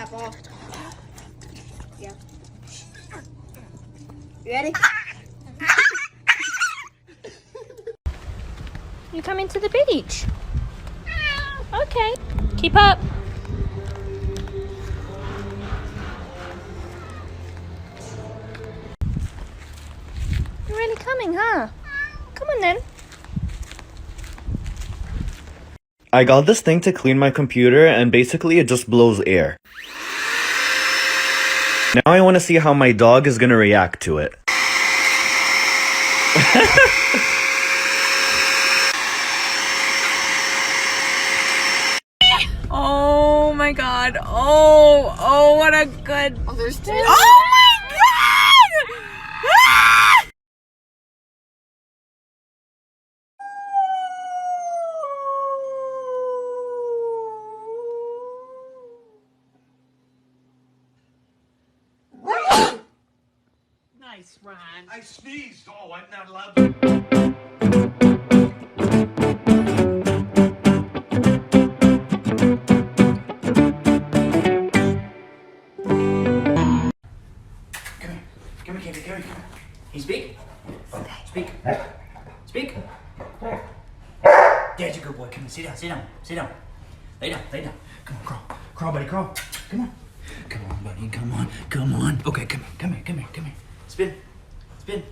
that ball. Yeah. You ready? You coming to the beach? Okay. Keep up. You're really coming, huh? Come on then. I got this thing to clean my computer and basically it just blows air. Now I want to see how my dog is gonna react to it. Oh my god. Oh, what a good. Oh, there's two. Oh my god! Ah! Nice, Ron. I sneezed. Oh, I'm not allowed to. Come here, Katie, come here. Can you speak? Speak. Speak. There's a good boy. Come on, sit down, sit down, sit down. Lay down, lay down. Come on, crawl. Crawl, buddy, crawl. Come on. Come on, buddy, come on, come on. Okay, come here, come here, come here, come here. Spin. Spin.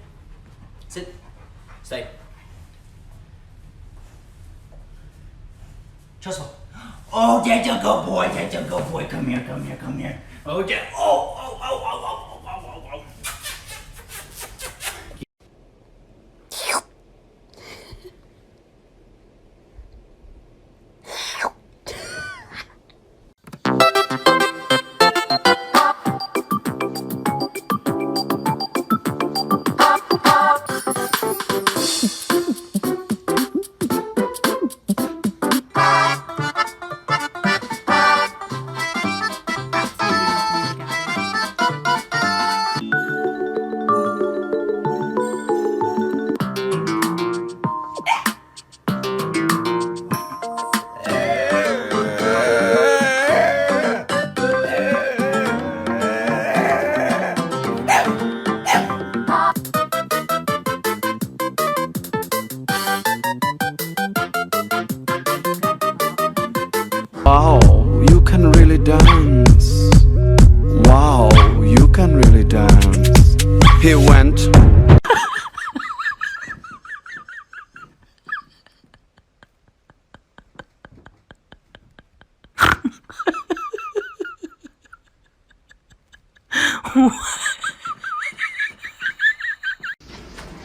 Sit. Stay. Trustful. Oh, that's a good boy, that's a good boy. Come here, come here, come here. Oh, yeah. Oh, oh, oh, oh, oh, oh, oh, oh, oh. Wow, you can really dance. Wow, you can really dance. He went.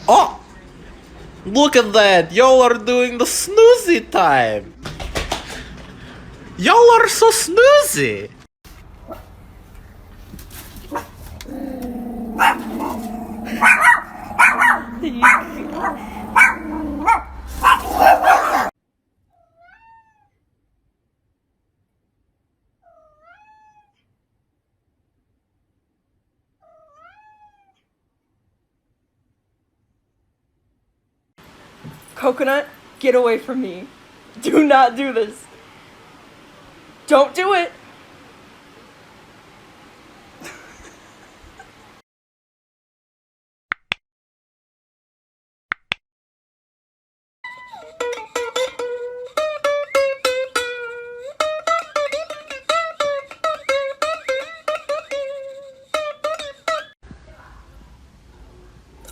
Oh! Look at that! Y'all are doing the snoozy time! Y'all are so snoozy! Coconut, get away from me. Do not do this. Don't do it.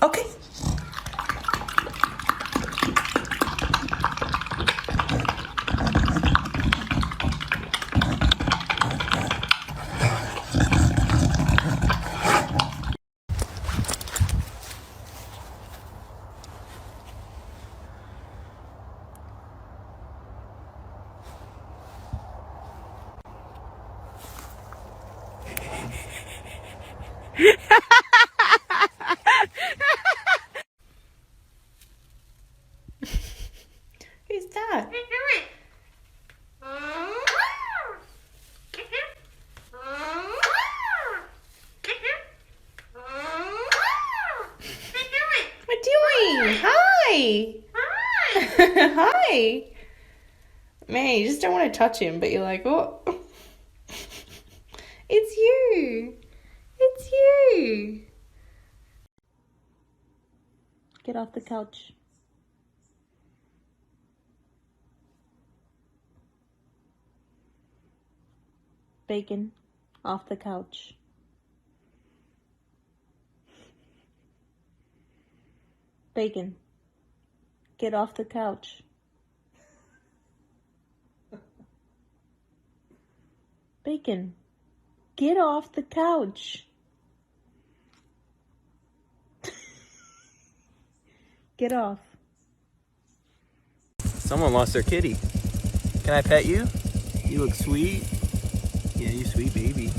Okay. Who's that? What doing? Hi. Hi. Man, you just don't want to touch him, but you're like, oh. It's you. It's you. Get off the couch. Bacon, off the couch. Bacon, get off the couch. Bacon, get off the couch. Get off. Someone lost their kitty. Can I pet you? You look sweet. Yeah, you sweet baby.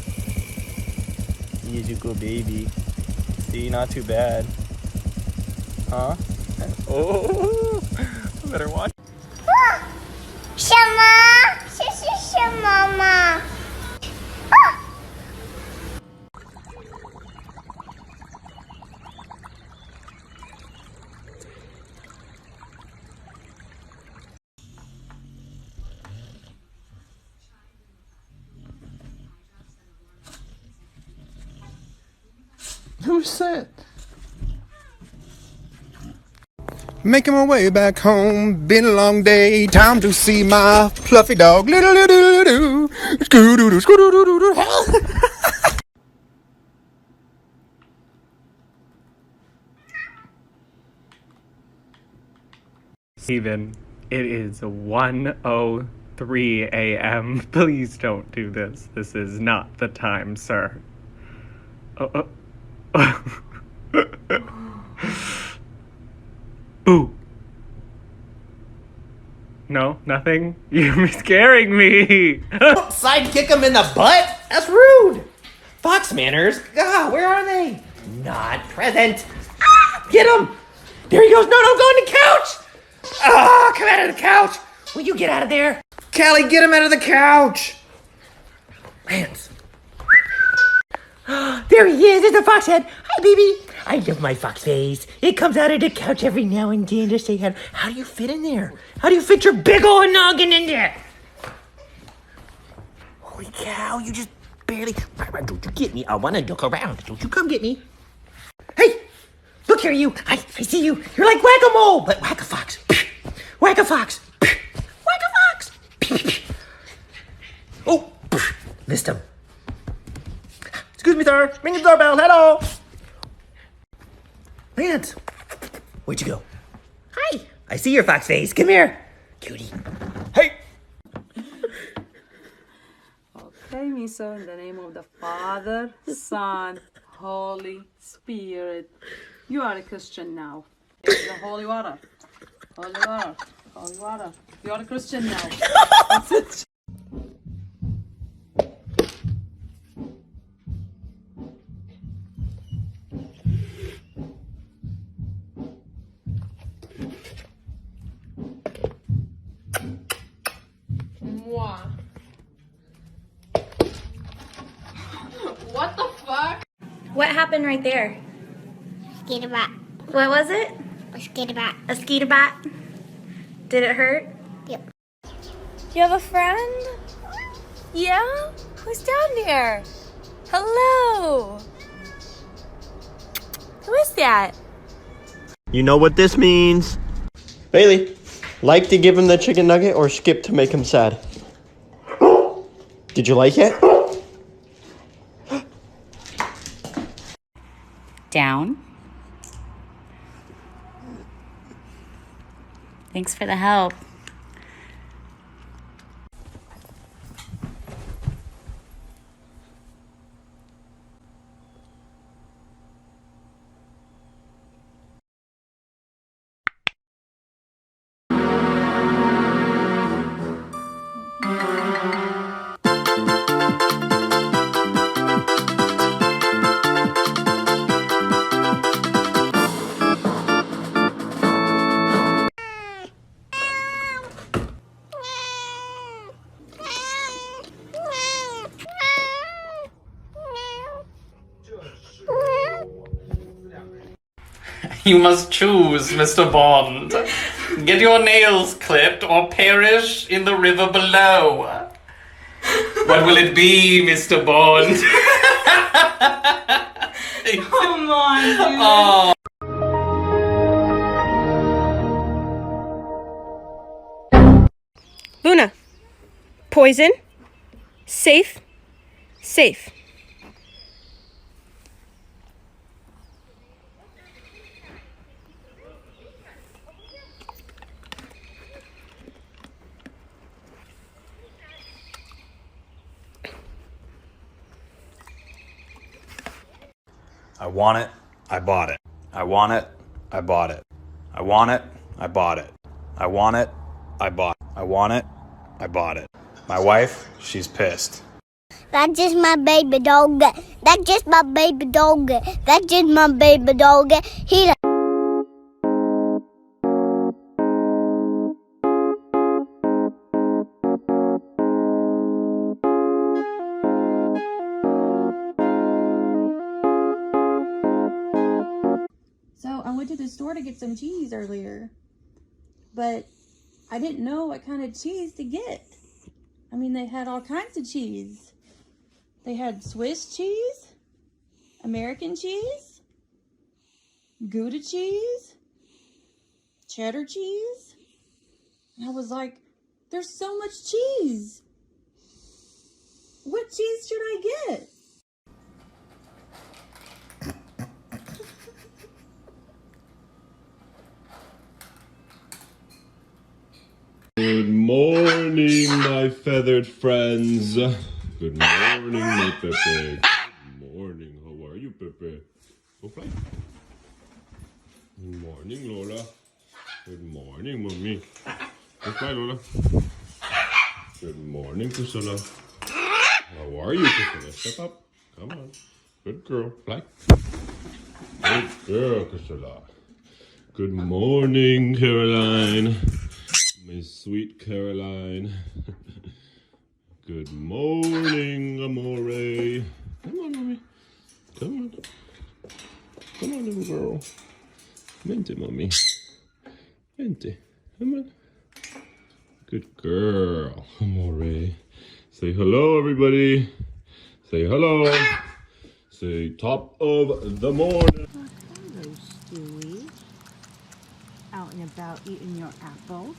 You good baby. See, not too bad. Huh? Oh, I better watch. 什么？这是什么嘛？ Who's that? Making my way back home, been a long day. Time to see my fluffy dog. Steven, it is 1:03 a.m. Please don't do this. This is not the time, sir. Boo. No, nothing? You're scaring me. Sidekick him in the butt? That's rude. Fox manners? Ah, where are they? Not present. Ah, get him. There he goes. No, don't go on the couch. Ah, come out of the couch. Will you get out of there? Callie, get him out of the couch. Lance. There he is. It's a fox head. Hi, baby. I love my fox face. It comes out of the couch every now and then to say hello. How do you fit in there? How do you fit your big old noggin in there? Holy cow, you just barely... Don't you get me. I want to look around. Don't you come get me. Hey, look here, you. I see you. You're like whack-a-mole, but whack-a-fox. Whack-a-fox. Whack-a-fox. Oh, missed him. Excuse me, sir. Ring the doorbell. Hello. Lance, where'd you go? Hi. I see your fox face. Come here, cutie. Hey. Okay, Miso, in the name of the Father, Son, Holy Spirit. You are a Christian now. It's the holy water. Holy water. Holy water. You are a Christian now. That's it. What the fuck? What happened right there? Skater bat. What was it? A skater bat. A skeeter bat? Did it hurt? Yep. You have a friend? Yeah? Who's down there? Hello. Who is that? You know what this means. Bailey, like to give him the chicken nugget or skip to make him sad? Did you like it? Down. Thanks for the help. You must choose, Mr. Bond. Get your nails clipped or perish in the river below. What will it be, Mr. Bond? Come on, dude. Oh. Luna. Poison. Safe. Safe. I want it, I bought it. I want it, I bought it. I want it, I bought it. I want it, I bought it. I want it, I bought it. My wife, she's pissed. That's just my baby dog. That's just my baby dog. That's just my baby dog. He. So I went to the store to get some cheese earlier, but I didn't know what kind of cheese to get. I mean, they had all kinds of cheese. They had Swiss cheese, American cheese, Gouda cheese, cheddar cheese. And I was like, there's so much cheese. What cheese should I get? Good morning, my feathered friends. Good morning, my Pepe. Good morning. How are you, Pepe? Go fly. Good morning, Lola. Good morning, Mommy. Go fly, Lola. Good morning, Priscilla. How are you, Priscilla? Step up. Come on. Good girl. Fly. Good girl, Priscilla. Good morning, Caroline. My sweet Caroline. Good morning, Amore. Come on, Mommy. Come on. Come on, little girl. Vente, Mommy. Vente. Come on. Good girl, Amore. Say hello, everybody. Say hello. Say top of the morning. Hello, Stewie. Out and about eating your apple.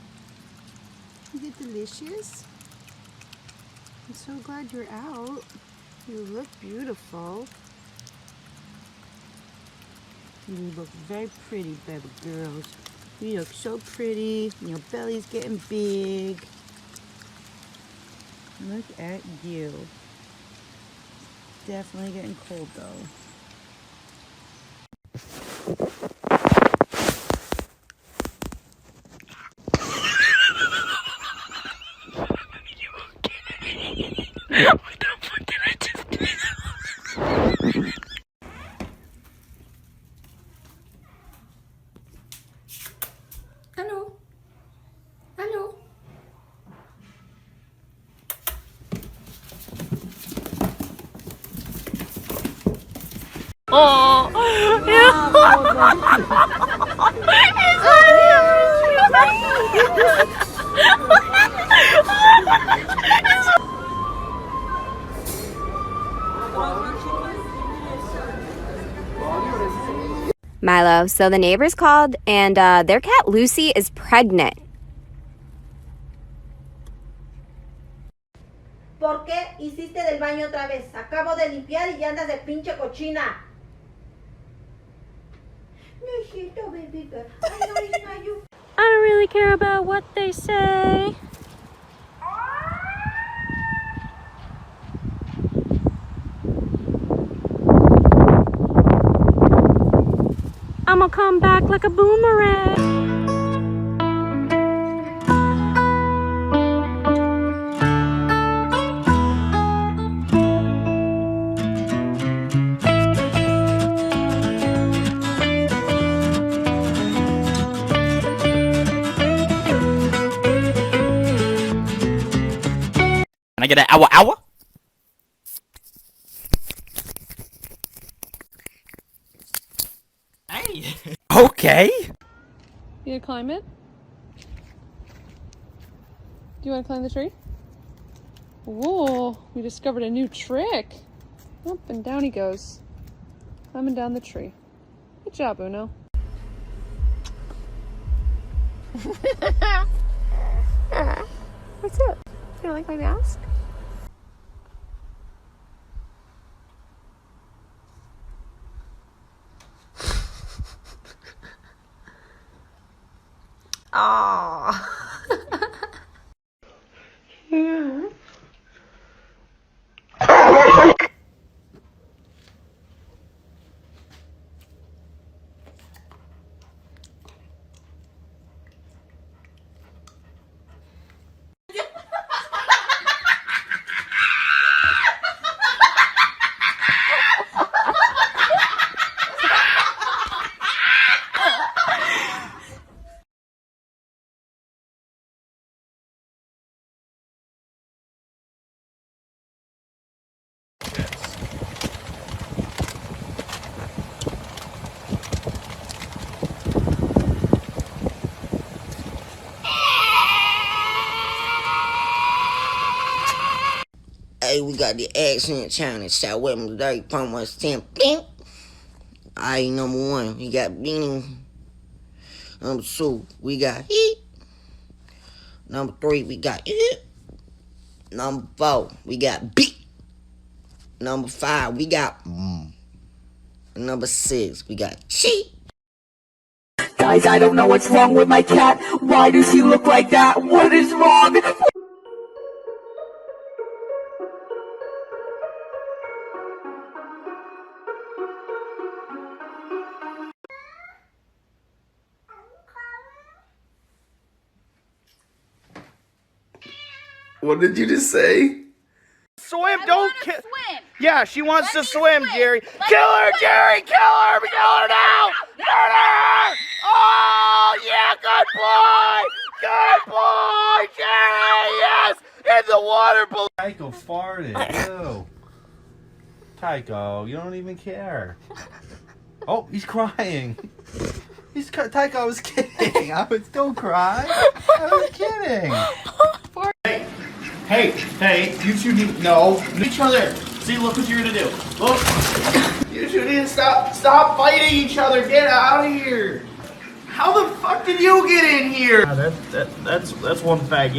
Is it delicious? I'm so glad you're out. You look beautiful. You look very pretty, baby girls. You look so pretty. Your belly's getting big. Look at you. Definitely getting cold though. What the fuck did I just do? Hello. Hello. Oh, Milo, so the neighbors called and their cat Lucy is pregnant. ¿Por qué hiciste del baño otra vez? Acabo de limpiar y ya andas de pinche cochina. No es cierto, baby girl. I don't really care about what they say. I'ma come back like a boomerang. Can I get an hour? Hey. Okay. You gonna climb it? Do you want to climb the tree? Whoa, we discovered a new trick. Up and down he goes. Climbing down the tree. Good job, Uno. What's up? You don't like my mask? Aww. Yeah. Hey, we got the accent challenge. Shout with me today. From us 10. Alright, number 1, we got Beanie. Number 2, we got Heat. Number 3, we got It. Number 4, we got Beat. Number 5, we got Number 6, we got Cheat. Guys, I don't know what's wrong with my cat. Why does he look like that? What is wrong? What did you just say? Swim, don't kill. Yeah, she wants to swim, Jerry. Kill her, Jerry! Kill her! Kill her now! Murder! Oh, yeah, good boy! Good boy, Jerry! Yes! In the water below. Tycho farted. Ew. Tycho, you don't even care. Oh, he's crying. Tycho, I was kidding. Don't cry. I was kidding. Hey, you two need no each other. See, look what you're gonna do. Look, you two need to stop fighting each other. Get out of here. How the fuck did you get in here? That's one fag.